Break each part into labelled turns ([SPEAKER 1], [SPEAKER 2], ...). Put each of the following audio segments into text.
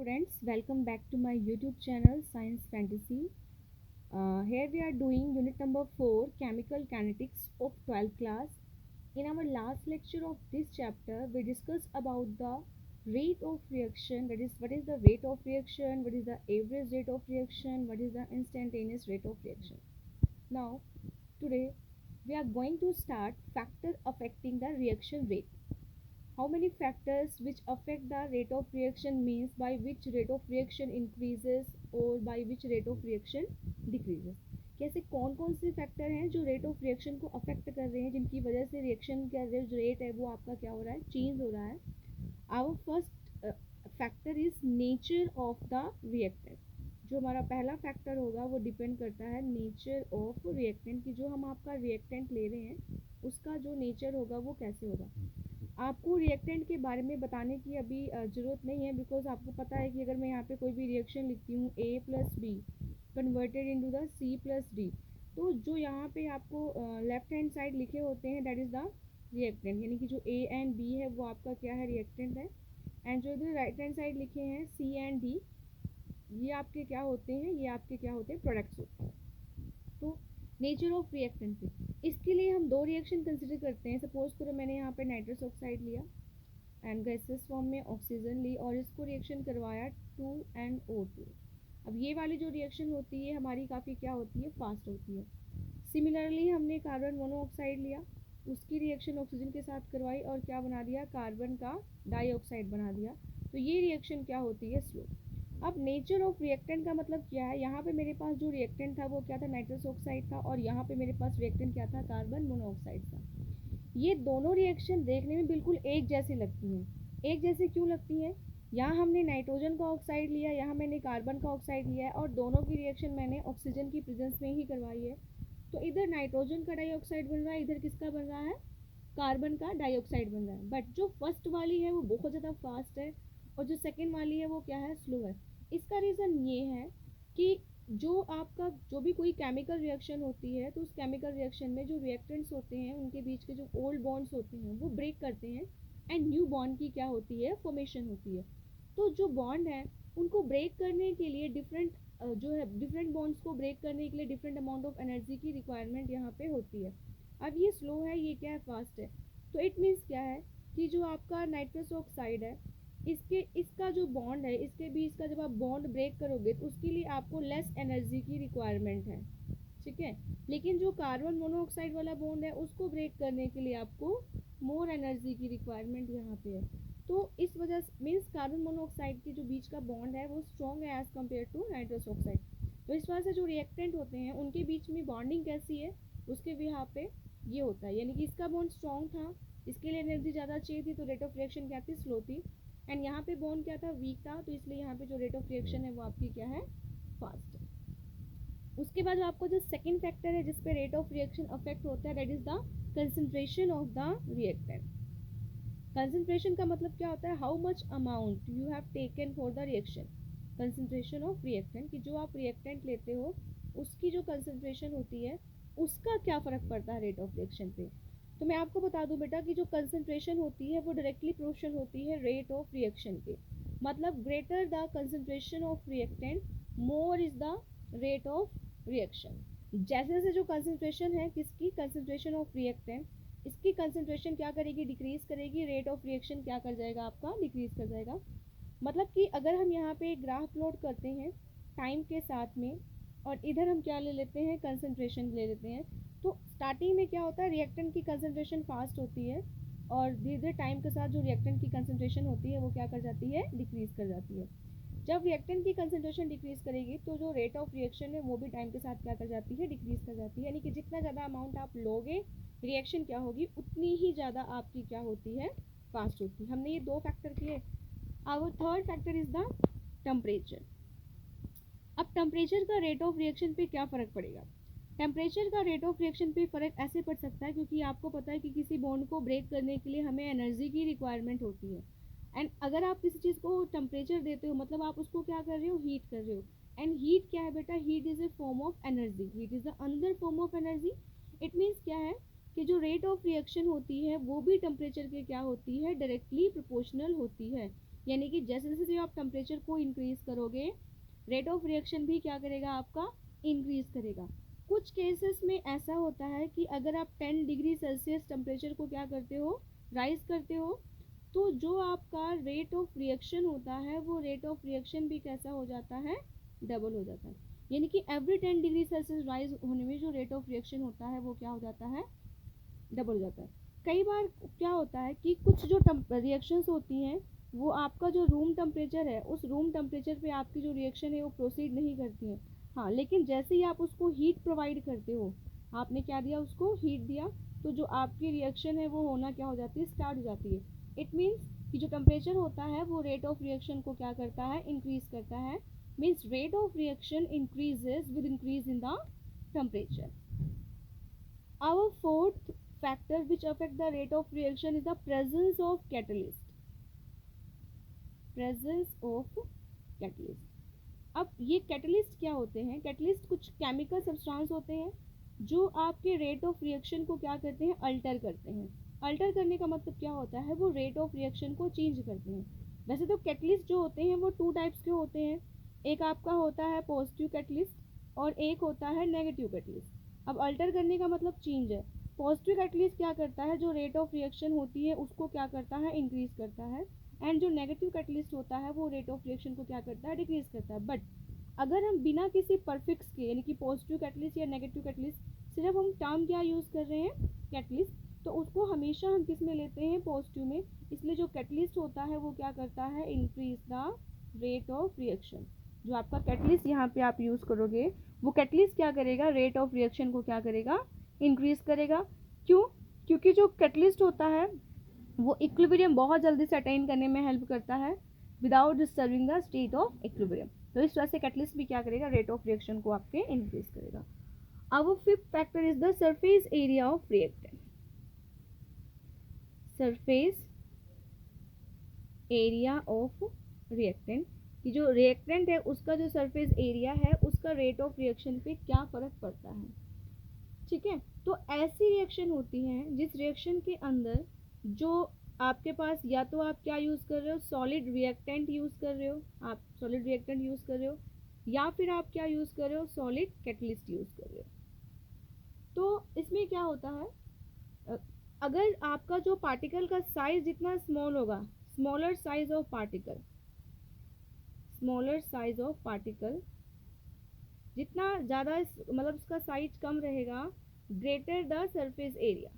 [SPEAKER 1] students, welcome back to my YouTube channel Science Fantasy. Here we are doing unit number 4, Chemical Kinetics of 12th class. In our last lecture of this chapter, we discussed about the rate of reaction, that is what is the rate of reaction, what is the average rate of reaction, what is the instantaneous rate of reaction. Now, today we are going to start factor affecting the reaction rate. How many factors which affect the rate of reaction means by which rate of reaction increases और by which rate of reaction decreases. कैसे कौन कौन से factor हैं जो rate of reaction को affect कर रहे हैं, जिनकी वजह से रिएक्शन का जो रेट है वो आपका क्या हो रहा है, चेंज हो रहा है. Our first factor is nature of the reactant. जो हमारा पहला फैक्टर होगा वो डिपेंड करता है नेचर ऑफ रिएक्टेंट की. जो हम आपका रिएक्टेंट ले रहे हैं उसका जो नेचर होगा वो कैसे होगा. आपको रिएक्टेंट के बारे में बताने की अभी ज़रूरत नहीं है, बिकॉज आपको पता है कि अगर मैं यहाँ पे कोई भी रिएक्शन लिखती हूँ A + B converted into the C + D, तो जो यहाँ पे आपको लेफ्ट हैंड साइड लिखे होते हैं दैट इज़ द रिएक्टेंट, यानी कि जो A एंड B है वो आपका क्या है, रिएक्टेंट है. एंड जो इधर राइट हैंड साइड लिखे हैं C एंड D, ये आपके क्या होते हैं, ये आपके क्या होते हैं, प्रोडक्ट्स होते हैं. तो नेचर ऑफ रिएक्टेंट पे इसके लिए हम दो रिएक्शन कंसिडर करते हैं. सपोज करो मैंने यहाँ पे नाइट्रस ऑक्साइड लिया एंड गैसेस फॉर्म में ऑक्सीजन ली और इसको रिएक्शन करवाया 2NO2. अब ये वाली जो रिएक्शन होती है हमारी काफ़ी क्या होती है, फास्ट होती है. सिमिलरली हमने कार्बन मोनोऑक्साइड लिया, उसकी रिएक्शन ऑक्सीजन के साथ करवाई और क्या बना दिया, कार्बन का डाइऑक्साइड बना दिया. तो ये रिएक्शन क्या होती है, स्लो. अब नेचर ऑफ रिएक्टेंट का मतलब क्या है, यहाँ पे मेरे पास जो रिएक्टेंट था वो क्या था, नाइट्रस ऑक्साइड था, और यहाँ पे मेरे पास रिएक्टेंट क्या था, कार्बन मोनोऑक्साइड था. ये दोनों रिएक्शन देखने में बिल्कुल एक जैसी लगती हैं. एक जैसी क्यों लगती हैं, यहाँ हमने नाइट्रोजन का ऑक्साइड लिया, यहाँ मैंने कार्बन का ऑक्साइड लिया है और दोनों की रिएक्शन मैंने ऑक्सीजन की प्रेजेंस में ही करवाई है. तो इधर नाइट्रोजन का डाइऑक्साइड बन रहा है, इधर किसका बन रहा है, कार्बन का डाइऑक्साइड बन रहा है. बट जो फर्स्ट वाली है वो बहुत ज़्यादा फास्ट है और जो सेकेंड वाली है वो क्या है, स्लो है. इसका रीज़न ये है कि जो आपका जो भी कोई केमिकल रिएक्शन होती है तो उस केमिकल रिएक्शन में जो रिएक्टेंट्स होते हैं उनके बीच के जो ओल्ड बॉन्ड्स होते हैं वो ब्रेक करते हैं एंड न्यू बॉन्ड की क्या होती है, फॉर्मेशन होती है. तो जो बॉन्ड है उनको ब्रेक करने के लिए जो है डिफरेंट बॉन्ड्स को ब्रेक करने के लिए डिफरेंट अमाउंट ऑफ एनर्जी की रिक्वायरमेंट यहाँ पे होती है. अब ये स्लो है, ये क्या है, फास्ट है. तो इट मीन्स क्या है कि जो आपका नाइट्रस ऑक्साइड है इसका जो बॉन्ड है इसके बीच का जब आप बॉन्ड ब्रेक करोगे तो उसके लिए आपको लेस एनर्जी की रिक्वायरमेंट है, ठीक है. लेकिन जो कार्बन मोनोऑक्साइड वाला बॉन्ड है उसको ब्रेक करने के लिए आपको मोर एनर्जी की रिक्वायरमेंट यहाँ पे है. तो इस वजह से मीन्स कार्बन मोनोऑक्साइड के जो बीच का बॉन्ड है वो स्ट्रॉन्ग है as compare to nitrous oxide. तो इस वजह से जो रिएक्टेंट होते हैं उनके बीच में बॉन्डिंग कैसी है उसके भी यहाँ पे ये होता है, यानी कि इसका बॉन्ड स्ट्रॉन्ग था, इसके लिए एनर्जी ज़्यादा चाहिए थी तो रेट ऑफ रिएक्शन क्या थी, स्लो थी. एंड यहाँ पे बॉन्ड क्या था, वीक था, तो इसलिए यहाँ पे जो रेट ऑफ रिएक्शन है वो आपकी क्या है, फास्ट है. उसके बाद आपको जो सेकंड फैक्टर है जिस पे रेट ऑफ रिएक्शन अफेक्ट होता है that is the concentration of the reactant. Concentration का मतलब क्या होता है, how much amount you have taken for the reaction. Concentration of reactant कि जो आप रिएक्टेंट लेते हो उसकी जो कंसंट्रेशन होती है उसका क्या फ़र्क पड़ता है रेट ऑफ रिएक्शन पे. तो मैं आपको बता दूं बेटा कि जो कंसंट्रेशन होती है वो डायरेक्टली प्रोपोर्शनल होती है रेट ऑफ रिएक्शन के. मतलब greater the concentration of reactant more is the rate of reaction. जैसे जैसे जो कंसंट्रेशन है किसकी, कंसंट्रेशन ऑफ रिएक्टेंट, इसकी कंसंट्रेशन क्या करेगी, डिक्रीज करेगी, रेट ऑफ रिएक्शन क्या कर जाएगा आपका, डिक्रीज कर जाएगा. मतलब कि अगर हम यहाँ पे एक ग्राफ प्लॉट करते हैं टाइम के साथ में और इधर हम क्या ले लेते हैं, कंसंट्रेशन ले लेते हैं, तो स्टार्टिंग में क्या होता है, रिएक्टेंट की कंसंट्रेशन फास्ट होती है और धीरे धीरे टाइम के साथ जो रिएक्टेंट की कंसंट्रेशन होती है वो क्या कर जाती है, डिक्रीज कर जाती है. जब रिएक्टेंट की कंसंट्रेशन डिक्रीज करेगी तो जो रेट ऑफ रिएक्शन है वो भी टाइम के साथ क्या कर जाती है, डिक्रीज कर जाती है. यानी कि जितना ज़्यादा अमाउंट आप लोगे रिएक्शन क्या होगी उतनी ही ज़्यादा आपकी क्या होती है, फास्ट होती है. हमने ये दो फैक्टर किए. Our third factor is the temperature. अब टेम्परेचर का रेट ऑफ रिएक्शन पे क्या फ़र्क पड़ेगा. टेम्परेचर का रेट ऑफ रिएक्शन पे फ़र्क ऐसे पड़ सकता है क्योंकि आपको पता है कि किसी बॉन्ड को ब्रेक करने के लिए हमें एनर्जी की रिक्वायरमेंट होती है. एंड अगर आप किसी चीज़ को टेम्परेचर देते हो मतलब आप उसको क्या कर रहे हो, हीट कर रहे हो. एंड हीट क्या है बेटा, heat is a form of energy, heat is the another form of energy. It means क्या है कि जो रेट ऑफ रिएक्शन होती है वो भी टेम्परेचर के क्या होती है, डायरेक्टली प्रोपोर्शनल होती है. यानी कि जैसे जैसे आप टेम्परेचर को इंक्रीज करोगे रेट ऑफ रिएक्शन भी क्या करेगा आपका इंक्रीज करेगा। कुछ केसेस में ऐसा होता है कि अगर आप 10 डिग्री सेल्सियस टेम्परेचर को क्या करते हो राइज करते हो तो जो आपका रेट ऑफ रिएक्शन होता है वो रेट ऑफ रिएक्शन भी कैसा हो जाता है डबल हो जाता है। यानी कि एवरी 10 डिग्री सेल्सियस राइज होने में जो रेट ऑफ रिएक्शन होता है वो क्या हो जाता है डबल हो जाता है। कई बार क्या होता है कि कुछ जो रिएक्शंस होती हैं वो आपका जो रूम टेम्परेचर है उस रूम टेम्परेचर पे आपकी जो रिएक्शन है वो प्रोसीड नहीं करती है। हाँ, लेकिन जैसे ही आप उसको हीट प्रोवाइड करते हो, आपने क्या दिया उसको हीट दिया, तो जो आपकी रिएक्शन है वो होना क्या हो जाती है स्टार्ट हो जाती है। इट मीन्स कि जो टेम्परेचर होता है वो रेट ऑफ रिएक्शन को क्या करता है इंक्रीज करता है। Means rate of reaction increases with increase in the temperature. Our fourth factor which affect the rate of reaction is the presence of catalyst. Presence of catalyst. अब ये catalyst क्या होते हैं? कैटलिस्ट कुछ केमिकल सब्सटेंस होते हैं जो आपके रेट ऑफ रिएक्शन को क्या करते हैं अल्टर करते हैं। अल्टर करने का मतलब क्या होता है वो रेट ऑफ रिएक्शन को चेंज करते हैं। वैसे तो कैटलिस्ट जो होते हैं वो टू टाइप्स के होते हैं। एक आपका होता है पॉजिटिव कैटलिस्ट और एक होता है नेगेटिव कैटलिस्ट। अब अल्टर करने का मतलब चेंज है। पॉजिटिव कैटलिस्ट क्या करता है जो रेट ऑफ रिएक्शन होती है उसको क्या करता है इंक्रीज करता है एंड जो नेगेटिव कैटलिस्ट होता है वो रेट ऑफ रिएक्शन को क्या करता है डिक्रीज करता है। बट अगर हम बिना किसी परफिक्स के यानी कि पॉजिटिव कैटलिस्ट या नेगेटिव कैटलिस्ट सिर्फ हम टर्म क्या यूज़ कर रहे हैं कैटलिस्ट, तो उसको हमेशा हम किस में लेते हैं पॉजिटिव में। इसलिए जो कैटलिस्ट होता है वो क्या करता है increase the rate of reaction. जो आपका कैटलिस्ट यहाँ पे आप यूज़ करोगे वो कैटलिस्ट क्या करेगा रेट ऑफ रिएक्शन को क्या करेगा इंक्रीज करेगा। क्यों? क्योंकि जो कैटलिस्ट होता है वो इक्विलिब्रियम बहुत जल्दी से अटेन करने में हेल्प करता है without disturbing the state of equilibrium. तो इस वजह से कैटलिस्ट भी क्या करेगा रेट ऑफ रिएक्शन को आपके इंक्रीज करेगा। Our fifth factor is the surface area of reactant. Surface area of reactant कि जो रिएक्टेंट है उसका जो सरफेस एरिया है उसका रेट ऑफ रिएक्शन पे क्या फर्क पड़ता है। ठीक है, तो ऐसी रिएक्शन होती है जिस रिएक्शन के अंदर जो आपके पास या तो आप क्या यूज़ कर रहे हो सॉलिड रिएक्टेंट यूज़ कर रहे हो, आप सॉलिड रिएक्टेंट यूज़ कर रहे हो या फिर आप क्या यूज़ कर रहे हो सॉलिड कैटलिस्ट यूज़ कर रहे हो। तो इसमें क्या होता है अगर आपका जो पार्टिकल का साइज जितना स्मॉल होगा स्मॉलर साइज ऑफ पार्टिकल जितना ज़्यादा मतलब उसका साइज कम रहेगा ग्रेटर द सरफेस एरिया,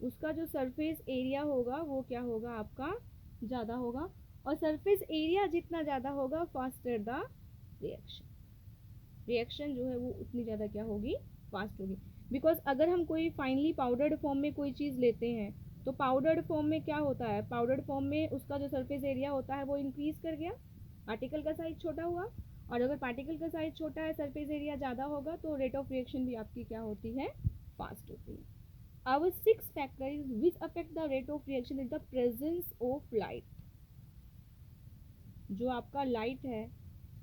[SPEAKER 1] उसका जो सरफेस एरिया होगा वो क्या होगा आपका ज़्यादा होगा और सरफेस एरिया जितना ज़्यादा होगा फास्टर द रिएक्शन जो है वो उतनी ज़्यादा क्या होगी फास्ट होगी। बिकॉज अगर हम कोई फाइनली पाउडर्ड फॉर्म में कोई चीज़ लेते हैं तो पाउडर्ड फॉर्म में क्या होता है पाउडर्ड फॉर्म में उसका जो सरफेस एरिया होता है वो इंक्रीज कर गया, पार्टिकल का साइज छोटा हुआ और अगर पार्टिकल का साइज छोटा है सरफेस एरिया ज़्यादा होगा तो रेट ऑफ रिएक्शन भी आपकी क्या होती है फास्ट होती है। Our sixth factor is which affect the rate of reaction is the presence of light. जो आपका लाइट है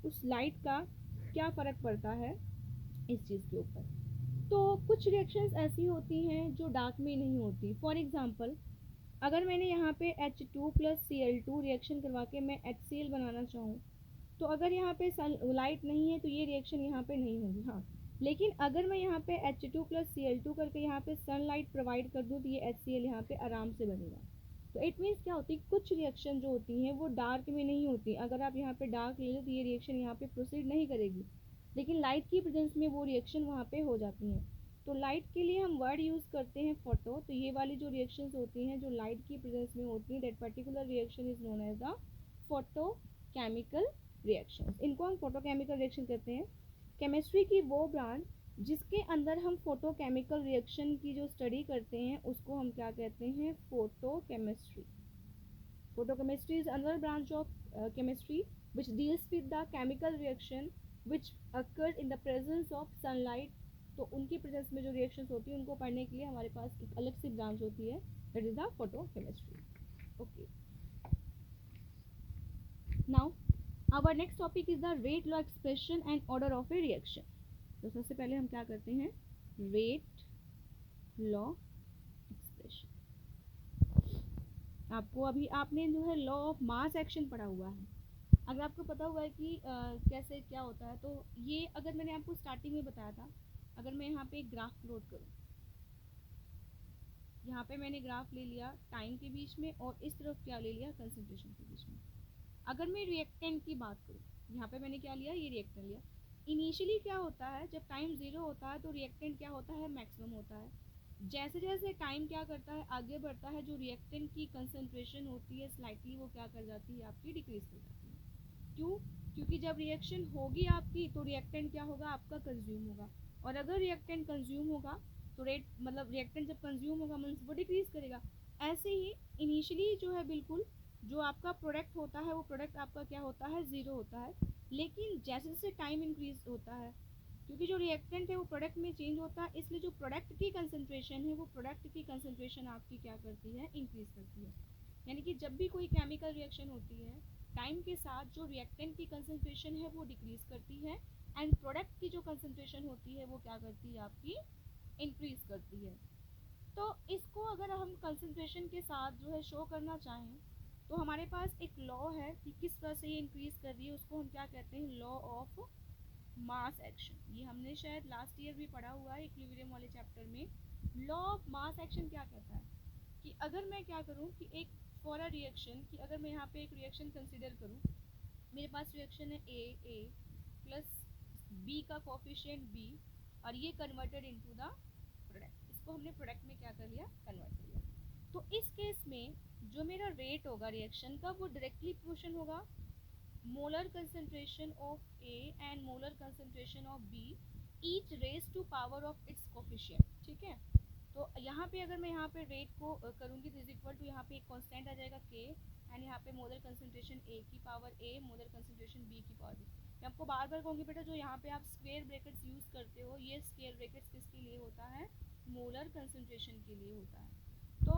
[SPEAKER 1] उस लाइट का क्या फ़र्क पड़ता है इस चीज़ के ऊपर। तो कुछ रिएक्शंस ऐसी होती हैं जो डार्क में नहीं होती। फॉर एग्जांपल अगर मैंने यहाँ पे H2 + Cl2 रिएक्शन करवा के मैं HCl बनाना चाहूँ तो अगर यहाँ पे लाइट नहीं है तो ये रिएक्शन यहाँ पे नहीं होगी। हाँ, लेकिन अगर मैं यहाँ पे H2 + Cl2 करके यहाँ पे सनलाइट प्रोवाइड कर दूँ तो ये HCl यहाँ पे आराम से बनेगा। तो इट मीन्स क्या होती है कुछ रिएक्शन जो होती हैं वो डार्क में नहीं होती। अगर आप यहाँ पे डार्क ले लो तो ये रिएक्शन यहाँ पे प्रोसीड नहीं करेगी, लेकिन लाइट की प्रेजेंस में वो रिएक्शन वहाँ पे हो जाती हैं। तो लाइट के लिए हम वर्ड यूज़ करते हैं फोटो। तो ये वाली जो रिएक्शंस होती हैं जो लाइट की प्रेजेंस में होती हैं that particular reaction is known as the photo chemical reactions. इनको हम फोटोकेमिकल रिएक्शन कहते हैं। केमिस्ट्री की वो ब्रांच जिसके अंदर हम फोटोकेमिकल रिएक्शन की जो स्टडी करते हैं उसको हम क्या कहते हैं photochemistry. Photochemistry is another branch of chemistry which deals with the chemical reaction which occurs in the presence of sunlight। तो उनकी प्रेजेंस में जो रिएक्शंस होती है उनको पढ़ने के लिए हमारे पास एक अलग सी ब्रांच होती है that is the photochemistry. Okay, now our next topic is the rate law expression and order of a reaction। तो सबसे पहले हम क्या करते हैं rate law expression। आपको अभी आपने जो है लॉ ऑफ मास एक्शन पढ़ा हुआ है, अगर आपको पता हुआ है कि कैसे क्या होता है, तो ये अगर मैंने आपको स्टार्टिंग में बताया था, अगर मैं यहाँ पे एक ग्राफ प्लॉट करूँ, यहाँ पे मैंने ग्राफ ले लिया टाइम के बीच में और इस तरफ क्या ले लिया कंसंट्रेशन के बीच में। अगर मैं रिएक्टेंट की बात करूँ, यहाँ पे मैंने क्या लिया, ये रिएक्टेंट लिया। इनिशियली क्या होता है, जब टाइम ज़ीरो होता है तो रिएक्टेंट क्या होता है, मैक्सिमम होता है। जैसे जैसे टाइम क्या करता है, आगे बढ़ता है, जो रिएक्टेंट की कंसंट्रेशन होती है स्लाइटली वो क्या कर जाती है, आपकी डिक्रीज कर जाती है। क्यों? क्योंकि जब रिएक्शन होगी आपकी तो रिएक्टेंट क्या होगा, आपका कंज्यूम होगा, और अगर रिएक्टेंट कंज्यूम होगा तो रेट मतलब रिएक्टेंट जब कंज्यूम होगा मीन्स वो डिक्रीज करेगा। ऐसे ही इनिशियली जो है बिल्कुल जो आपका प्रोडक्ट होता है वो प्रोडक्ट आपका क्या होता है, ज़ीरो होता है। लेकिन जैसे जैसे टाइम इंक्रीज होता है, क्योंकि जो रिएक्टेंट है वो प्रोडक्ट में चेंज होता है, इसलिए जो प्रोडक्ट की कंसंट्रेशन है वो प्रोडक्ट की कंसंट्रेशन आपकी क्या करती है, इंक्रीज करती है। यानी कि जब भी कोई केमिकल रिएक्शन होती है, टाइम के साथ जो रिएक्टेंट की कंसंट्रेशन है वो डिक्रीज करती है, एंड प्रोडक्ट की जो कंसंट्रेशन होती है वो क्या करती है, आपकी इंक्रीज करती है। तो इसको अगर हम कंसंट्रेशन के साथ जो है शो करना चाहें, तो हमारे पास एक लॉ है कि किस तरह से ये इंक्रीज कर रही है, उसको हम क्या कहते हैं, लॉ ऑफ मास एक्शन। ये हमने शायद लास्ट ईयर भी पढ़ा हुआ है इक्विलिब्रियम वाले चैप्टर में। लॉ ऑफ मास एक्शन क्या कहता है कि अगर मैं क्या करूँ कि एक फॉर अ रिएक्शन, कि अगर मैं यहाँ पे एक रिएक्शन कंसिडर करूँ, मेरे पास रिएक्शन है ए प्लस बी का कोफिशिएंट बी, और ये कन्वर्टेड इनटू द प्रोडक्ट, इसको हमने प्रोडक्ट में क्या कर लिया, कन्वर्ट कर लिया। तो इस केस में जो मेरा रेट होगा रिएक्शन का वो डायरेक्टली प्रोपोर्शन होगा molar concentration of A and molar concentration of B each raise to power of its coefficient. ठीक है, तो यहाँ पे अगर मैं यहाँ पे रेट को करूँगी तो इज इक्वल टू यहाँ पे एक कांस्टेंट आ जाएगा के, एंड यहाँ पे मोलर कंसंट्रेशन ए की पावर ए, मोलर कंसंट्रेशन बी की पावर बी। मैं आपको बार बार कहूँगी बेटा, जो यहाँ पे आप स्क्वेयर ब्रैकेट्स यूज़ करते हो, ये स्क्वेयर ब्रैकेट्स किसके लिए होता है, मोलर कंसंट्रेशन के लिए होता है। तो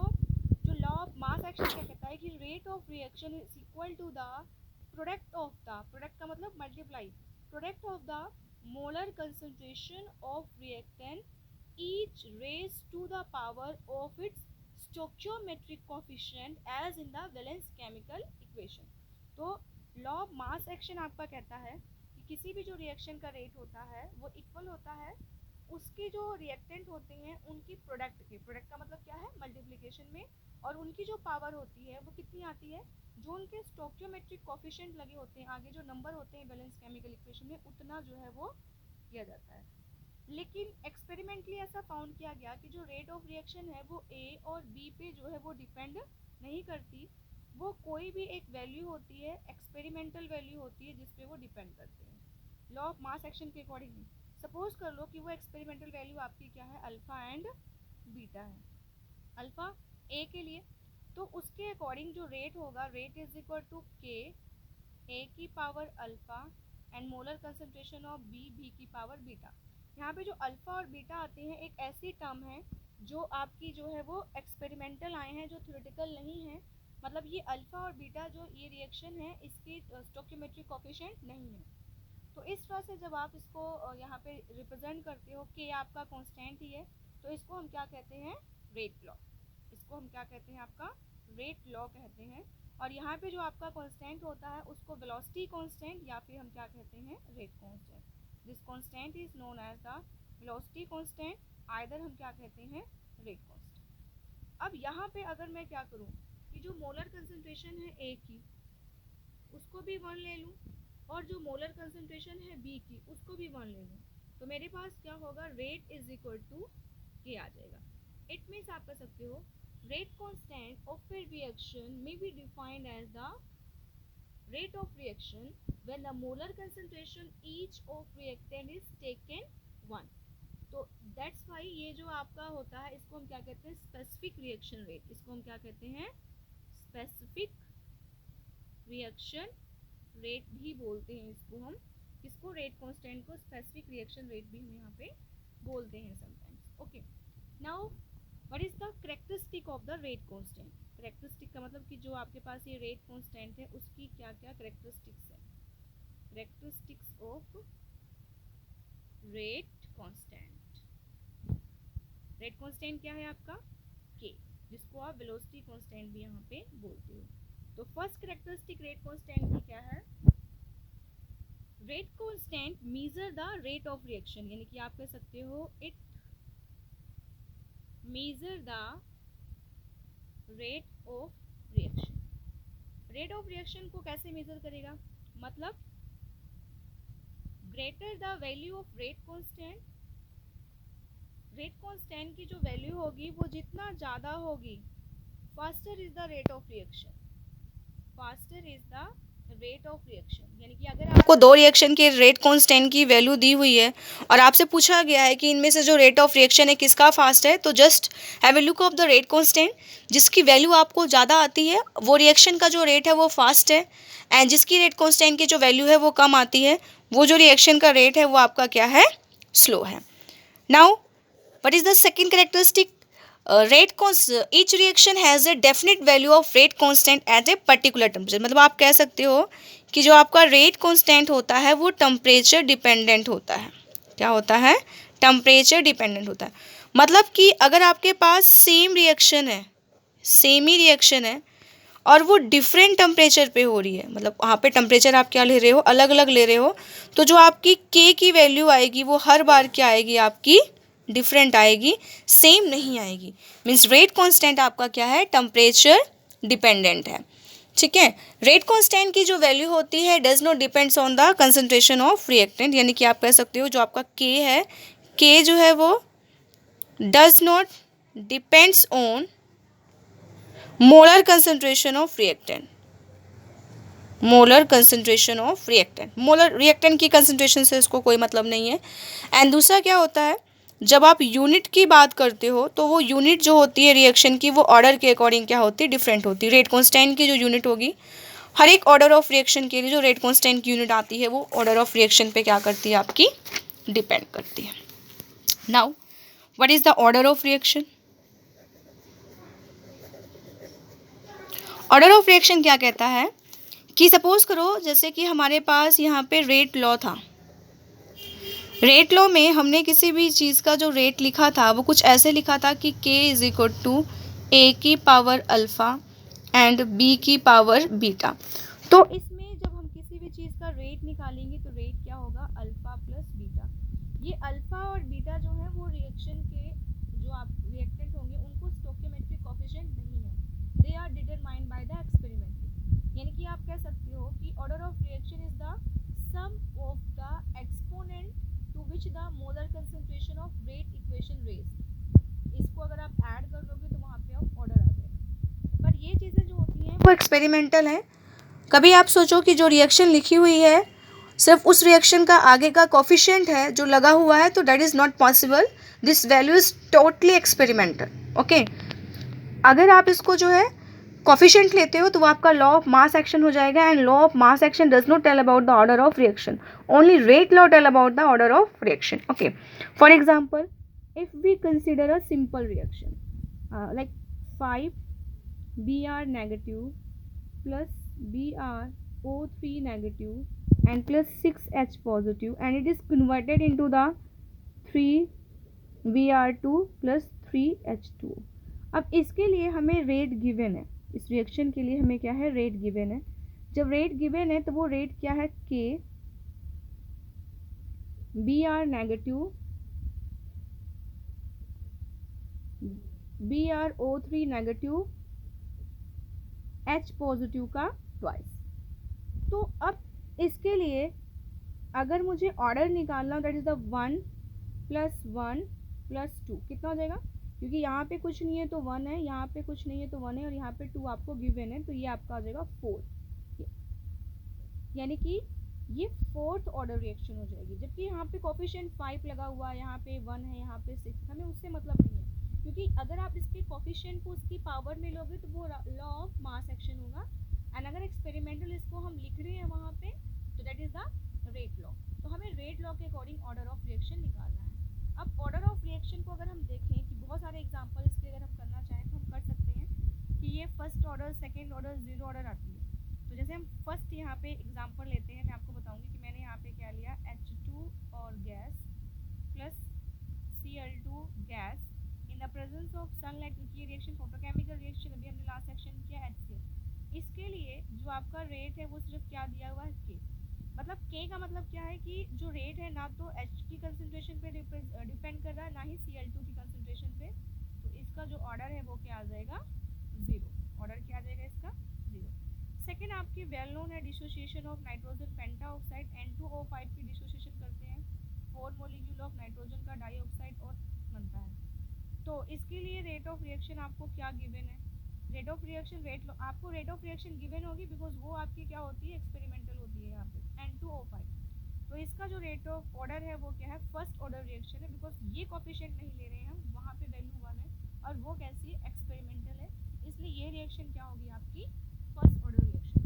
[SPEAKER 1] जो लॉ ऑफ मास एक्शन क्या कहता है कि rate of reaction is equal to the product of the, product का मतलब multiply, product of the molar concentration of reactant each raised to the power of its stoichiometric coefficient as in the Valence chemical equation। तो law of mass action आपका कहता है कि किसी भी जो रिएक्शन का रेट होता है वो इक्वल होता है उसके जो रिएक्टेंट होते हैं उनकी प्रोडक्ट के, प्रोडक्ट का मतलब क्या है, मल्टीप्लिकेशन में, और उनकी जो पावर होती है वो कितनी आती है, जो उनके स्टोकियोमेट्रिक कोफिशिएंट लगे होते हैं आगे जो नंबर होते हैं बैलेंस केमिकल इक्वेशन में, उतना जो है वो किया जाता है। लेकिन एक्सपेरिमेंटली ऐसा फाउंड किया गया कि जो रेट ऑफ रिएक्शन है वो ए और बी पे जो है वो डिपेंड नहीं करती, वो कोई भी एक वैल्यू होती है, एक्सपेरिमेंटल वैल्यू होती है जिस पे वो डिपेंड करते हैं लॉ ऑफ मास एक्शन के अकॉर्डिंगली। सपोज कर लो कि वो एक्सपेरिमेंटल वैल्यू आपकी क्या है, अल्फ़ा एंड बीटा है। अल्फ़ा ए के लिए, तो उसके अकॉर्डिंग जो रेट होगा, रेट इज इक्वल टू के ए की power alpha and molar concentration of B, B की पावर बीटा। यहाँ पे जो अल्फ़ा और बीटा आते हैं एक ऐसी टर्म है जो आपकी जो है वो एक्सपेरिमेंटल आए हैं, जो थ्योरेटिकल नहीं है। मतलब ये अल्फ़ा और बीटा जो ये रिएक्शन है इसकी स्टोकियोमेट्रिक कोफिशिएंट नहीं है। तो इस तरह से जब आप इसको यहाँ पे रिप्रेजेंट करते हो कि आपका कांस्टेंट ही है, तो इसको हम क्या कहते हैं, रेट लॉ। इसको हम क्या कहते हैं, आपका रेट लॉ कहते हैं। और यहाँ पे जो आपका कांस्टेंट होता है उसको वेलोसिटी कांस्टेंट या फिर हम क्या कहते हैं, rate constant. This constant is known as the velocity constant, either हम क्या कहते हैं, रेट कांस्टेंट। अब यहाँ पे अगर मैं क्या करूँ कि जो मोलर कंसंट्रेशन है ए की उसको भी 1 ले लूँ, और जो मोलर कंसंट्रेशन है बी की उसको भी 1 ले लूँ, तो मेरे पास क्या होगा, रेट इज इक्वल टू के आ जाएगा। इट मीन्स आप कह सकते हो rate constant of a reaction may be defined as the rate of reaction when the molar concentration each of reactant is taken 1। तो that's why ये जो आपका होता है इसको हम क्या कहते हैं, स्पेसिफिक रिएक्शन रेट। इसको हम क्या कहते हैं, स्पेसिफिक रिएक्शन रेट भी बोलते हैं इसको हम। किसको, रेट कांस्टेंट को स्पेसिफिक रिएक्शन रेट भी हम यहाँ पे बोलते हैं sometimes. Okay, now what is the characteristic of the rate constant. Characteristic का मतलब कि जो आपके पास ये रेट कांस्टेंट है उसकी क्या क्या करेक्टरिस्टिक्स है। Characteristics of rate constant, rate constant क्या है आपका, के। जिसको आप वेलोसिटी कांस्टेंट भी यहाँ पे बोलते हो। तो फर्स्ट कैरेक्टरिस्टिक रेट कांस्टेंट की क्या है? Rate constant measure the rate of reaction, यानी कि आप कह सकते हो it measure the rate of reaction. Rate of reaction को कैसे मेजर करेगा? मतलब greater the value of rate constant, rate constant की जो वैल्यू होगी वो जितना ज़्यादा होगी, faster is the rate of reaction, faster is the rate of reaction. यानी कि अगर आपको दो रिएक्शन के रेट कांस्टेंट की वैल्यू दी हुई है और आपसे पूछा गया है कि इनमें से जो रेट ऑफ रिएक्शन है किसका फास्ट है, तो just have a look of the rate constant. जिसकी वैल्यू आपको ज़्यादा आती है वो रिएक्शन का जो रेट है वो फास्ट है, एंड जिसकी रेट कांस्टेंट की जो वैल्यू है वो कम आती है, वो जो रिएक्शन का रेट है वो आपका क्या है? स्लो है। Now what is the second characteristic? Rate constant, each reaction has a definite value of rate constant at a particular temperature। मतलब आप कह सकते हो कि जो आपका रेट कांस्टेंट होता है वो टेम्परेचर डिपेंडेंट होता है। क्या होता है? टेम्परेचर डिपेंडेंट होता है। मतलब कि अगर आपके पास सेम रिएक्शन है, सेम ही रिएक्शन है और वो डिफरेंट टेम्परेचर पे हो रही है, मतलब वहाँ पे टेम्परेचर आप क्या ले रहे हो? अलग अलग ले रहे हो, तो जो आपकी के की वैल्यू आएगी वो हर बार क्या आएगी? आपकी डिफरेंट आएगी, सेम नहीं आएगी। मीन्स रेट कांस्टेंट आपका क्या है? टेम्परेचर डिपेंडेंट है। ठीक है। रेट कांस्टेंट की जो वैल्यू होती है does not depends on the concentration of reactant, यानी कि आप कह सकते हो जो आपका के है, के जो है वो does not depends on molar concentration of reactant, molar concentration of reactant, molar reactant की कंसंट्रेशन से इसको कोई मतलब नहीं है। एंड दूसरा क्या होता है, जब आप यूनिट की बात करते हो तो वो यूनिट जो होती है रिएक्शन की वो ऑर्डर के अकॉर्डिंग क्या होती है? डिफरेंट होती है। रेट कांस्टेंट की जो यूनिट होगी, हर एक ऑर्डर ऑफ रिएक्शन के लिए जो रेट कांस्टेंट की यूनिट आती है वो ऑर्डर ऑफ रिएक्शन पे क्या करती है? आपकी डिपेंड करती है। Now what is the order of reaction? Order of reaction क्या कहता है कि सपोज करो जैसे कि हमारे पास यहाँ पे रेट लॉ था। रेट लॉ में हमने किसी भी चीज़ का जो रेट लिखा था वो कुछ ऐसे लिखा था कि k इज इक्वल टू ए की पावर अल्फ़ा एंड b की पावर बीटा। तो इसमें जब हम किसी भी चीज़ का रेट निकालेंगे तो रेट क्या होगा? Alpha plus beta. ये अल्फ़ा और बीटा जो है वो रिएक्शन के जो आप रिएक्टेंट होंगे उनको स्टोकियोमेट्रिक कोफिशिएंट नहीं है, they are determined by the experiment. यानी कि आप कह सकते हो कि order of reaction is the sum of the exponent to which the molar concentration of rate equation raise. इसको अगर आप ऐड कर दोगे तो वहाँ पे आप ऑर्डर आ जाएगा। पर ये चीज़ें जो होती हैं वो एक्सपेरिमेंटल हैं। कभी आप सोचो कि जो रिएक्शन लिखी हुई है सिर्फ उस रिएक्शन का आगे का कोफिशिएंट है जो लगा हुआ है, तो that is not possible. This value is totally experimental. Okay, अगर आप इसको जो है कोफिशिएंट लेते हो तो वो आपका लॉ ऑफ मास एक्शन हो जाएगा, and law of mass action does not tell about the order of reaction, only rate law tell about the order of reaction. Okay, for example if we consider a simple reaction like 5 Br negative plus BrO3 negative and plus 6H positive, and it is converted into the 3Br2 plus 3H2। अब इसके लिए हमें rate given है, इस reaction के लिए हमें क्या है? रेट गिवन है। जब रेट गिवन है तो वो रेट क्या है? K Br negative BrO3 negative H positive का ट्वाइस। तो अब इसके लिए अगर मुझे ऑर्डर निकालना, दैट इज द 1 + 1 + 2, कितना हो जाएगा? क्योंकि यहाँ पे कुछ नहीं है तो 1 है, यहाँ पे कुछ नहीं है तो 1 है, और यहाँ पे 2 आपको गिवन है, तो ये आपका आ जाएगा 4। यानी कि ये फोर्थ ऑर्डर रिएक्शन हो जाएगी। जबकि यहाँ पे कोफिशिएंट 5 लगा हुआ है, यहाँ पे 1 है, यहाँ पे 6, हमें उससे मतलब नहीं है, क्योंकि अगर आप इसके कोफिशिएंट को उसकी पावर में लोगे तो वो लॉ ऑफ मास एक्शन होगा। एंड अगर एक्सपेरिमेंटल इसको हम लिख रहे हैं वहाँ पे तो that is the rate law. तो हमें रेट लॉ के अकॉर्डिंग ऑर्डर ऑफ रिएक्शन निकालना है। अब ऑर्डर ऑफ रिएक्शन को अगर हम देखें कि बहुत सारे एग्जाम्पल इसके अगर हम करना चाहें तो हम कर सकते हैं कि ये first order, second order, zero order आती है। तो जैसे हम फर्स्ट यहाँ पे एग्जांपल लेते हैं, मैं आपको बताऊंगी कि मैंने यहाँ पे क्या लिया, H2 और gas plus Cl2 gas in the presence of sunlight, क्योंकि ये रिएक्शन फोटोकेमिकल रिएक्शन अभी हमने लास्ट सेक्शन किया HCl। इसके लिए जो आपका रेट है वो सिर्फ क्या दिया हुआ है K। मतलब K का मतलब क्या है कि जो रेट है ना तो H की कंसंट्रेशन पे डिपेंड कर रहा है, ना ही Cl2 की कंसंट्रेशन पे। तो इसका जो ऑर्डर है वो क्या आ जाएगा, 0। ऑर्डर क्या आ जाएगा इसका, 0। सेकेंड आपकी वेल नोन है dissociation of nitrogen pentoxide N2O5 की डिसोसिएशन करते हैं 4 मॉलिक्यूल ऑफ नाइट्रोजन का डाइऑक्साइड और बनता है। तो इसके लिए रेट ऑफ रिएक्शन आपको क्या गिवन है, रेट ऑफ रिएक्शन आपको रेट ऑफ रिएक्शन गिवन होगी बिकॉज वो आपकी क्या होती है, एक्सपेरिमेंटल होती है यहाँ पे N2O5। तो इसका जो रेट ऑफ ऑर्डर है वो क्या है, फर्स्ट ऑर्डर रिएक्शन है बिकॉज ये कोफिशिएंट नहीं ले रहे हैं हम, वहाँ पे वैल्यू 1 है और वो कैसी है, एक्सपेरिमेंटल है, इसलिए ये रिएक्शन क्या होगी आपकी, first order reaction.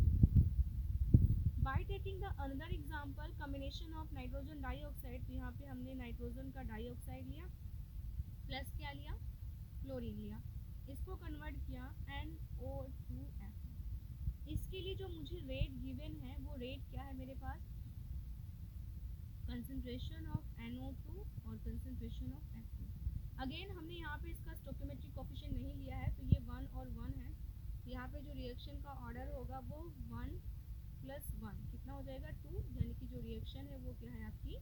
[SPEAKER 1] By taking the another example combination of nitrogen dioxide, तो यहाँ पे हमने नाइट्रोजन का डाइऑक्साइड लिया प्लस क्या लिया, क्लोरीन लिया, इसको कन्वर्ट किया NO2F। इसके लिए जो मुझे रेट गिवन है वो रेट क्या है मेरे पास, कंसंट्रेशन ऑफ NO2 और कंसंट्रेशन ऑफ F2। अगेन हमने यहाँ पे इसका स्टोकियोमेट्रिक कोफिशिएंट नहीं लिया है, तो ये 1 और 1 है। यहाँ पे जो रिएक्शन का ऑर्डर होगा वो 1 + 1 कितना हो जाएगा, 2, यानी कि जो रिएक्शन है वो क्या है आपकी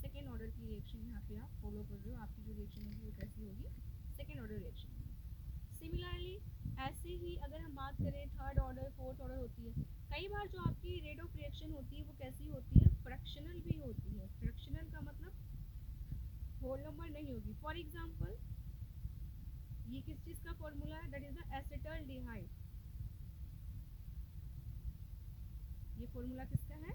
[SPEAKER 1] सेकेंड ऑर्डर की रिएक्शन यहाँ पे आप फॉलो कर रहे हो, आपकी जो रिएक्शन होगी वो कैसी होगी, सेकेंड ऑर्डर रिएक्शन होगी। सिमिलरली ऐसे ही अगर हम बात करें थर्ड ऑर्डर फोर्थ ऑर्डर होती है, कई बार जो आपकी रेट ऑफ रिएक्शन होती है वो कैसी होती है, फ्रैक्शनल भी होती है। फ्रैक्शनल का मतलब होल नंबर नहीं होगी। फॉर एग्जांपल ये किस चीज का फॉर्मूला है, दैट इज द एसिटाल्डिहाइड। ये फॉर्मूला किसका है,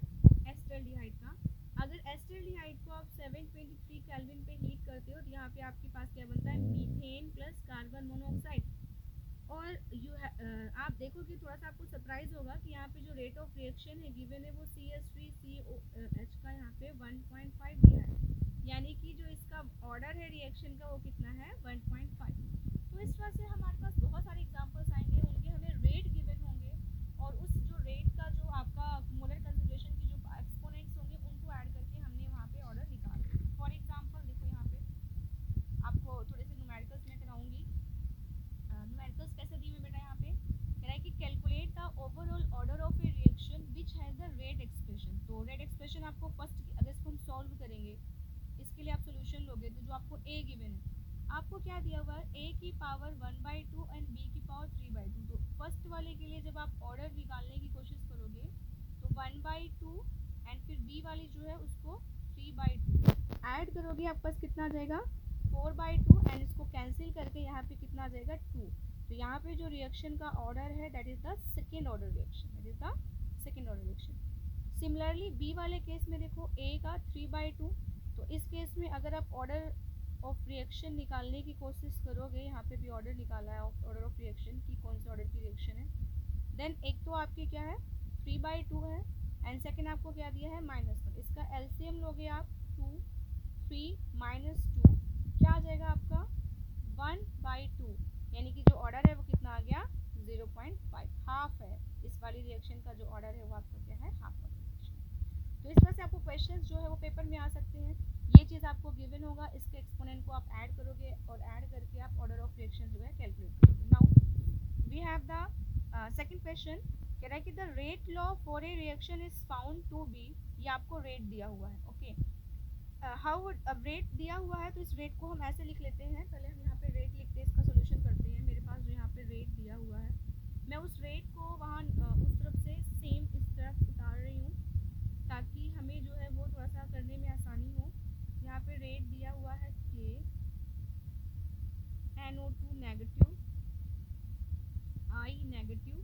[SPEAKER 1] एसिटाल्डिहाइड का। अगर एसिटाल्डिहाइड को आप 723 केल्विन पे हीट करते हो तो यहाँ पे आपके पास क्या बनता है, मीथेन प्लस कार्बन मोनोऑक्साइड। और आप देखोगे थोड़ा सा आपको सरप्राइज होगा कि यहाँ पे जो रेट ऑफ रिएक्शन है गिवन है वो CH3COH का यहाँ पे 1.5 दिया है, यानी कि जो इसका ऑर्डर है रिएक्शन का वो कितना है, 1.5। तो इस तरह से हमारे पास बहुत सारे एग्जांपल्स आएंगे, उनके हमें रेट गिवन होंगे और उस जो रेट का जो आपका मोलर कंसंट्रेशन की जो एक्सपोनेंट्स होंगे उनको ऐड करके हमने वहाँ पे ऑर्डर निकाला। फॉर एग्जाम्पल देखो यहाँ पे आपको थोड़े से न्यूमेरिकल्स में कराऊंगी। न्यूमेरिकल्स कैसे दिए हुए बेटा, यहाँ पे कह रहा है कि calculate the overall order of A reaction which has the rate expression. तो रेट एक्सप्रेशन आपको फर्स्ट, अगर इसको हम सॉल्व करेंगे, इसके लिए आप सोल्यूशन लोगे तो जो आपको ए गिवन है, आपको क्या दिया हुआ है, a की पावर 1/2 एंड b की पावर 3/2। तो फर्स्ट वाले के लिए जब आप ऑर्डर निकालने की कोशिश करोगे तो 1/2 एंड फिर b वाली जो है उसको 3/2 ऐड करोगे, आपके पास कितना आ जाएगा, 4/2 एंड इसको कैंसिल करके यहाँ पे कितना आ जाएगा, 2। तो यहाँ पे जो रिएक्शन का ऑर्डर है that is the second order reaction, that is the second order reaction. Similarly B वाले केस में देखो a का 3/2, तो इस केस में अगर आप ऑर्डर ऑफ रिएक्शन निकालने की कोशिश करोगे, यहाँ पे भी ऑर्डर निकाला है ऑर्डर ऑफ रिएक्शन की, कौन से ऑर्डर की रिएक्शन है, देन एक तो आपकी क्या है 3/2 है एंड सेकेंड आपको क्या दिया है -1। इसका एलसीएम लोगे आप 2 3 -2 क्या आ जाएगा आपका 1/2, यानी कि जो ऑर्डर है वो कितना आ गया 0.5, हाफ है। इस वाली रिएक्शन का जो ऑर्डर है वो आपका क्या है, हाफ ऑर्डर रिएक्शन। तो इस तरह से आपको क्वेश्चंस जो है वो पेपर में आ सकते हैं। ये चीज़ आपको गिवन होगा, इसके एक्सपोनेंट को आप ऐड करोगे और ऐड करके आप ऑर्डर ऑफ रिएक्शन जो है कैलकुलेट करोगे। Now we have the second question, कह रहा है कि the rate law for a reaction is found to be, ये आपको रेट दिया हुआ है, ओके। हाउ अब रेट दिया हुआ है तो इस रेट को हम ऐसे लिख लेते हैं, पहले हम यहाँ पे रेट लिखते हैं, इसका सोल्यूशन करते हैं। मेरे पास जो यहाँ पे रेट दिया हुआ है, मैं उस रेट को वहाँ उस तरफ से सेम इस तरफ उतार रही हूँ ताकि हमें जो है वो थोड़ा सा करने में आसानी हो। यहाँ पे रेट दिया हुआ है K, NO2 negative, I negative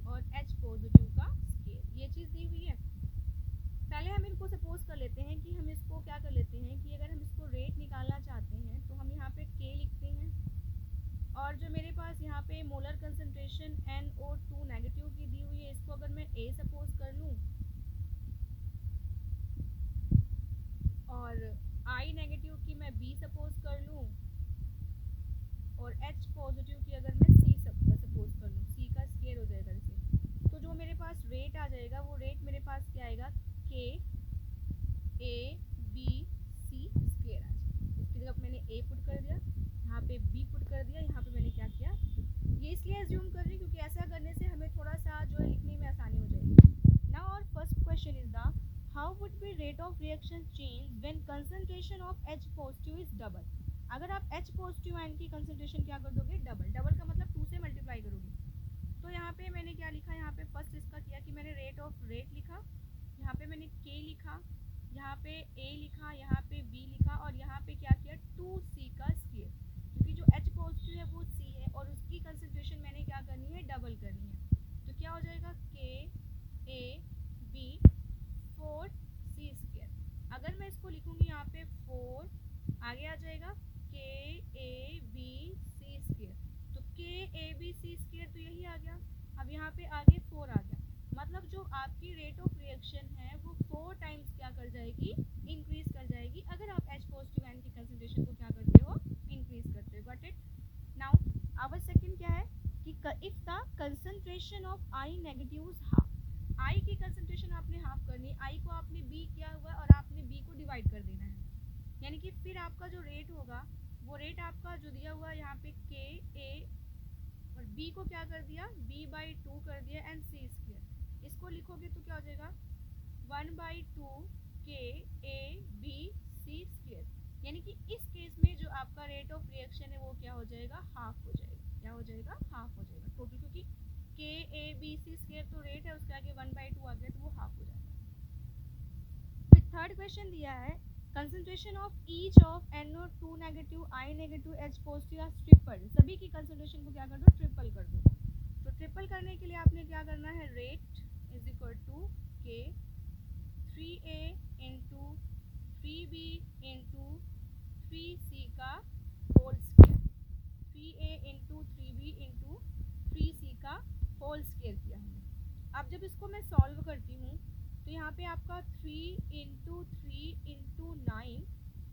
[SPEAKER 1] और H पॉजिटिव का स्केल, ये चीज़ दी हुई है। पहले हम इनको सपोज कर लेते हैं कि हम इसको क्या कर लेते हैं कि अगर हम इसको रेट निकालना चाहते हैं तो हम यहाँ पे K लिखते हैं और जो मेरे पास यहाँ पे मोलर कंसंट्रेशन NO2 नेगेटिव की दी हुई है, इसको अगर मैं A सपोज कर लूँ और I नेगेटिव की मैं B सपोज कर लूँ और H पॉजिटिव की अगर मैं C सपोज कर लूँ, C का स्केयर हो जाएगा इसे, तो जो मेरे पास रेट आ जाएगा वो रेट मेरे पास क्या आएगा, K A B C square आ जाएगा। इसकी जगह मैंने A पुट कर दिया, यहाँ पे B पुट कर दिया, यहाँ how would be rate of reaction change when concentration of H positive is double. अगर आप H पॉजिटिव आयन की कंसंट्रेशन क्या कर दोगे, डबल। डबल का मतलब 2 से मल्टीप्लाई करोगे। तो यहाँ पे मैंने क्या लिखा, यहाँ पे फर्स्ट इसका किया कि मैंने रेट लिखा, यहाँ पे मैंने K लिखा, यहाँ पे A लिखा, यहाँ पे B लिखा और यहाँ पे क्या किया 2C का स्क्वायर, क्योंकि जो H पॉजिटिव है वो C है और उसकी कंसंट्रेशन मैंने क्या करनी है, डबल करनी है। तो क्या हो जाएगा K A B 4C square. अगर मैं इसको लिखूंगी यहाँ पे 4 आगे आ जाएगा K A B C square, तो K A B C square तो यही आ गया। अब यहाँ पे आगे 4 आ गया, मतलब जो आपकी रेट ऑफ रिएक्शन है वो 4 टाइम्स क्या कर जाएगी, इंक्रीज कर जाएगी, अगर आप H पॉजिटिव आयन की कंसंट्रेशन को क्या करते हो, इंक्रीज करते हो। Got it. Now our second क्या है कि if the concentration of I negative is half, I की कंसंट्रेशन आपने हाफ करनी है, I को आपने B किया हुआ और आपने B को डिवाइड कर देना है, यानी कि फिर आपका जो रेट होगा वो रेट आपका जो दिया हुआ है यहाँ पे K A और B को क्या कर दिया, B/2 कर दिया एंड C स्क्वायर। इसको लिखोगे तो क्या हो जाएगा 1/2 K A B C square, यानी कि इस केस में जो आपका रेट ऑफ रिएक्शन है वो क्या हो जाएगा, हाफ हो जाएगा। क्या हो जाएगा, हाफ हो जाएगा टोटल, क्योंकि K A B C square तो रेट है, उसके आगे 1/2 आ गया तो वो हाफ हो जाएगा। फिर थर्ड क्वेश्चन दिया है concentration of each of NO2 negative I negative H positive triple, सभी की कंसंट्रेशन को क्या कर दो, ट्रिपल कर दो। तो ट्रिपल करने के लिए आपने क्या करना है, rate is equal to K 3A into 3B into 3C का whole square, 3A into 3B into 3C का होल स्क्वायर किया हमने। अब जब इसको मैं सॉल्व करती हूँ तो यहाँ पे आपका 3 इंटू 3 इंटू 9,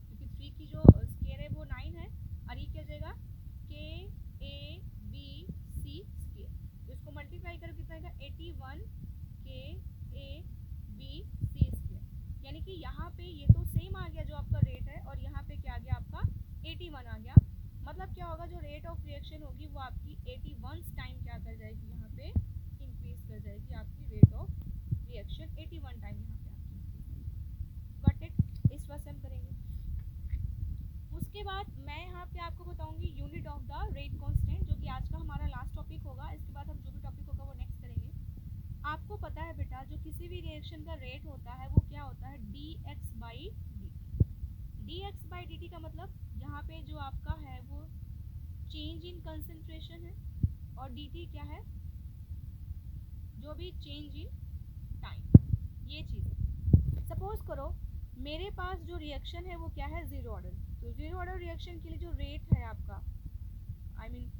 [SPEAKER 1] क्योंकि 3 की जो स्क्वायर है वो 9 है, और ये क्या जाएगा K A B C square, तो इसको मल्टीप्लाई करो कितना आएगा 81 K A B C square, यानी कि यहाँ पे ये तो सेम आ गया जो आपका रेट है और यहाँ पे क्या आ गया आपका 81 आ गया। मतलब क्या होगा, जो रेट ऑफ रिएक्शन होगी वो आपकी 81 टाइम क्या कर जाएगी, यहाँ पे इंक्रीज कर जाएगी आपकी रेट ऑफ रिएक्शन 81 टाइम यहाँ पे आपकी। Got it. इस वक्त हम करेंगे। उसके बाद मैं यहाँ पे आपको बताऊंगी unit of the rate constant, जो कि आज का हमारा लास्ट टॉपिक होगा। इसके बाद हम जो भी टॉपिक होगा वो नेक्स्ट करेंगे। आपको पता है बेटा, जो किसी भी रिएक्शन का रेट होता है वो क्या होता है, dx/dt। dx/dt का मतलब यहाँ पे जो आपका है वो चेंज इन कंसंट्रेशन है, और dt क्या है, जो भी चेंज इन टाइम, ये चीज़ है। सपोज करो मेरे पास जो रिएक्शन है वो क्या है, जीरो ऑर्डर। तो जीरो ऑर्डर रिएक्शन के लिए जो रेट है आपका, आई मीन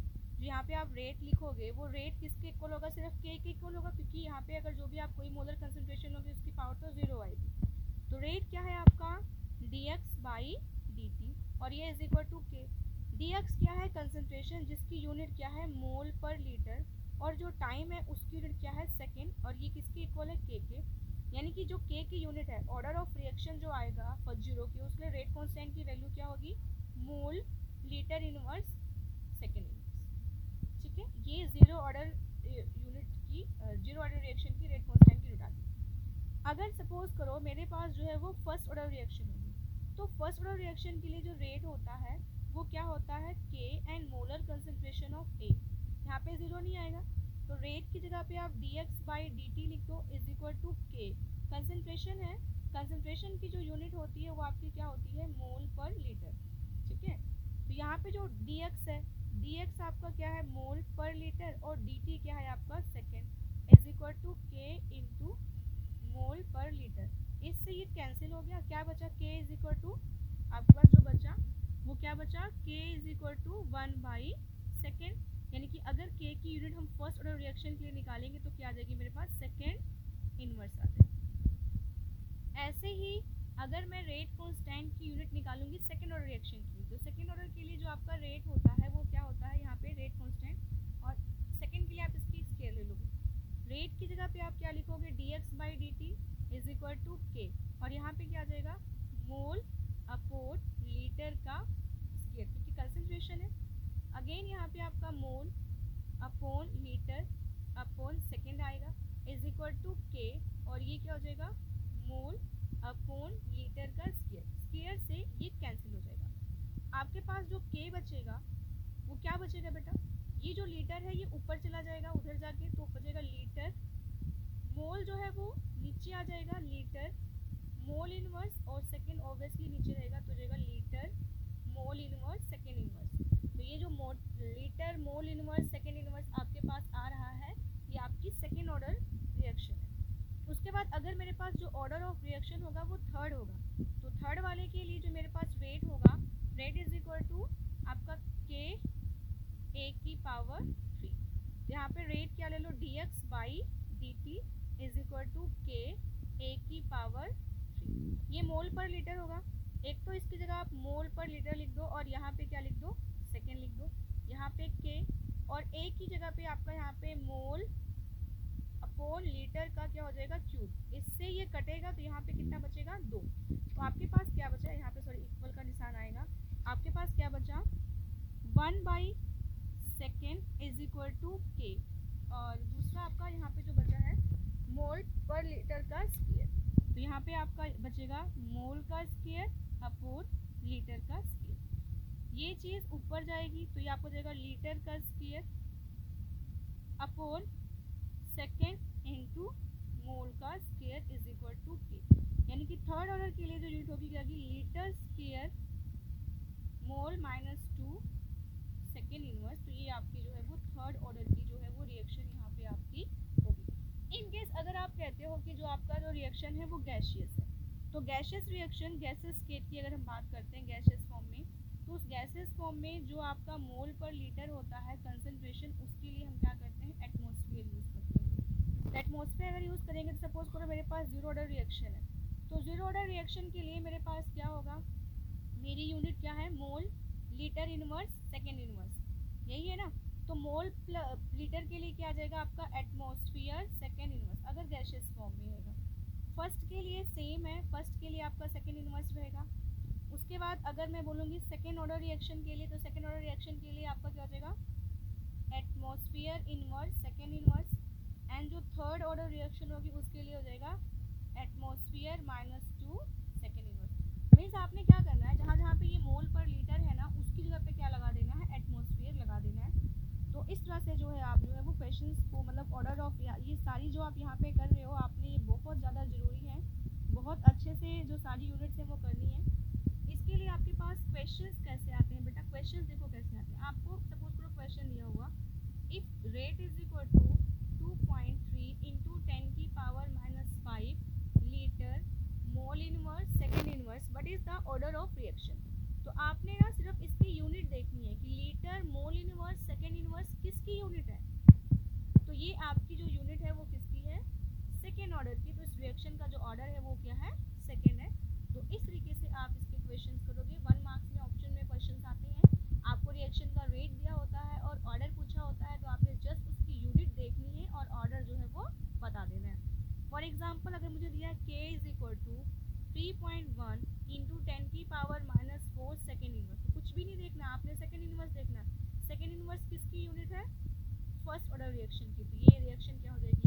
[SPEAKER 1] यहाँ पे आप रेट लिखोगे वो रेट किसके इक्वल होगा, सिर्फ K के इक्वल होगा, क्योंकि यहाँ पे अगर जो भी आप कोई मोलर कंसंट्रेशन होगी उसकी पावर तो जीरो आएगी। तो रेट क्या है आपका dx/dt, और ये is equal to K। dx क्या है, कंसंट्रेशन जिसकी यूनिट क्या है, मोल पर लीटर, और जो टाइम है उसकी यूनिट क्या है, सेकेंड, और ये किसके इक्वल है, K के। यानी कि जो K की यूनिट है, ऑर्डर ऑफ रिएक्शन जो आएगा फर्स्ट जीरो की, उसमें रेट कांस्टेंट की वैल्यू क्या होगी, mole litre inverse second inverse. ठीक है, ये जीरो ऑर्डर यूनिट की, जीरो ऑर्डर रिएक्शन की रेट कांस्टेंट की यूनिट आती है। अगर सपोज करो मेरे पास जो है वो फर्स्ट ऑर्डर रिएक्शन होगी, तो फर्स्ट ऑर्डर रिएक्शन के लिए जो रेट होता है वो क्या होता है, K and molar concentration of A। यहाँ पे जीरो नहीं आएगा, तो रेट की जगह पे आप dx/dt लिख दो is equal to K। Concentration है, कंसंट्रेशन की जो यूनिट होती है वो आपकी क्या होती है, मोल पर लीटर। ठीक है, तो यहाँ पे जो dx है, dx आपका क्या है, मोल पर लीटर, और dt क्या है आपका second, is equal to K into mole पर लीटर। इससे ये कैंसिल हो गया, क्या बचा, K इज इक्वल टू, आपके पास जो बचा वो क्या बचा, K इज इक्वल टू 1/सेकेंड, यानी कि अगर K की यूनिट हम फर्स्ट ऑर्डर रिएक्शन के लिए निकालेंगे तो क्या आ जाएगी मेरे पास, सेकेंड इनवर्स आ जाएगी। ऐसे ही अगर मैं रेट कांस्टेंट की यूनिट निकालूंगी सेकेंड ऑर्डर रिएक्शन की, तो सेकेंड ऑर्डर के लिए जो आपका रेट होता है वो क्या होता है, यहाँ पे रेट कांस्टेंट, और सेकेंड के लिए आप इसकी स्केयर ले लोगे। रेट की जगह पे आप क्या लिखोगे, dx/dt is equal to K, और यहाँ पे क्या आ जाएगा, मोल अपॉन लीटर का स्केयर, क्योंकि कंसंट्रेशन है। अगेन यहाँ पे आपका mole upon litre upon second आएगा, इज इक्वल टू K, और ये क्या हो जाएगा, मोल
[SPEAKER 2] बचेगा बेटा, ये जो लीटर है ये ऊपर चला जाएगा उधर जाके, तो बचेगा लीटर, मोल जो है वो नीचे आ जाएगा, लीटर मोल इनवर्स, और सेकेंड ऑब्वियसली नीचे रहेगा तो जाएगा litre mole inverse second inverse. तो ये जो litre mole inverse second inverse आपके पास आ रहा है, ये आपकी सेकेंड ऑर्डर रिएक्शन है। उसके बाद अगर मेरे पास जो ऑर्डर ऑफ रिएक्शन होगा वो थर्ड होगा, तो थर्ड वाले के लिए जो मेरे पास रेट होगा, रेट इज इक्वल टू आपका के ए की पावर 3। यहाँ पे रेट क्या ले लो, D X by D T is equal to के ए की पावर 3। ये मोल पर लीटर होगा, एक तो इसकी जगह आप मोल पर लीटर लिख दो और यहाँ पे क्या लिख दो, सेकेंड लिख दो, यहाँ पे के, और ए की जगह पे आपका यहाँ पे मोल अपॉन लीटर का क्या हो जाएगा, क्यूब। इससे ये कटेगा तो यहाँ पे कितना बचेगा, 2। तो आपके पास क्या बचा, यहाँ पे सॉरी इक्वल का निशान आएगा, आपके पास क्या बचा, 1/सेकेंड इज इक्वल टू के, और दूसरा आपका यहाँ पे जो बचा है मोल पर लीटर का स्क्वायर, तो यहाँ पे आपका बचेगा मोल का स्क्वायर अपॉन लीटर का स्क्वायर। ये चीज़ ऊपर जाएगी तो ये आपको जाएगा लीटर का स्क्वायर अपॉन सेकेंड इंटू मोल का स्क्वायर इज इक्वल टू के। यानी कि थर्ड ऑर्डर के लिए जो यूनिट होगी क्या होगी, litre square mole minus 2 second inverse. तो ये आपकी जो है वो थर्ड ऑर्डर की जो है वो रिएक्शन यहाँ पे आपकी होगी। इन केस अगर आप कहते हो कि जो आपका जो रिएक्शन है वो गैशियस है, तो गैशियस रिएक्शन गैसेस स्टेट की अगर हम बात करते हैं गैशियस फॉर्म में, तो उस गैसेस फॉर्म में जो आपका मोल पर लीटर होता है कंसंट्रेशन, उसके लिए हम क्या करते हैं, एटमॉस्फेयर यूज करते हैं। एटमॉस्फेयर अगर यूज करेंगे तो सपोज करो मेरे पास जीरो ऑर्डर रिएक्शन है, तो जीरो ऑर्डर रिएक्शन के लिए मेरे पास क्या होगा, मेरी यूनिट क्या है, mole litre inverse second inverse, यही है ना। तो मोल लीटर के लिए क्या आ जाएगा आपका, एटमॉस्फेयर सेकेंड इनवर्स, अगर गैशियस फॉर्म में रहेगा। फर्स्ट के लिए सेम है, फर्स्ट के लिए आपका सेकेंड इनवर्स रहेगा। उसके बाद अगर मैं बोलूँगी सेकेंड ऑर्डर रिएक्शन के लिए, तो सेकेंड ऑर्डर रिएक्शन के लिए आपका क्या हो जाएगा, atmosphere inverse second inverse, and जो थर्ड ऑर्डर रिएक्शन होगी उसके लिए हो जाएगा एटमॉस्फेयर -2 सेकेंड इनवर्स। मीन्स आपने क्या करना है, जहाँ जहाँ पे ये मोल पर लीटर है ना उसकी जगह पे क्या लगा देना है, एटमॉस्फेयर लगा देना है। तो इस तरह से जो है आप जो है वो क्वेश्चंस को मतलब ऑर्डर ऑफ ये सारी जो आप यहाँ पे कर रहे हो आपने, ये बहुत ज़्यादा ज़रूरी है, बहुत अच्छे से जो सारी यूनिट्स है वो करनी है। इसके लिए आपके पास क्वेश्चंस कैसे आते हैं बेटा, क्वेश्चंस देखो कैसे आते हैं। आपको सपोज करो क्वेश्चन दिया हुआ, if rate is equal to 2.3 into 10 की power -5 litre mole inverse second inverse, what is the order of reaction. तो आपने ना सिर्फ इसकी यूनिट देखनी है कि litre mole inverse second inverse किसकी यूनिट है, तो ये आपकी जो यूनिट है वो किसकी है, सेकेंड ऑर्डर की। तो इस रिएक्शन का जो ऑर्डर है वो क्या है, सेकेंड है। तो इस तरीके से आप इसके क्वेश्चंस करोगे। 1 मार्क्स में ऑप्शन में क्वेश्चंस आते हैं, आपको रिएक्शन का रेट दिया होता है और ऑर्डर पूछा होता है, तो आपने जस्ट उसकी यूनिट देखनी है और ऑर्डर जो है वो बता देना है। फॉर एग्जाम्पल अगर मुझे दिया है के इज इक्वल टू 3.1 इंटू 10 की पावर -4 सेकेंड इनवर्स, तो कुछ भी नहीं देखना, आपने सेकेंड इनवर्स देखना है। सेकेंड इनवर्स किसकी यूनिट है, फर्स्ट ऑर्डर रिएक्शन की, तो ये रिएक्शन क्या हो जाएगी,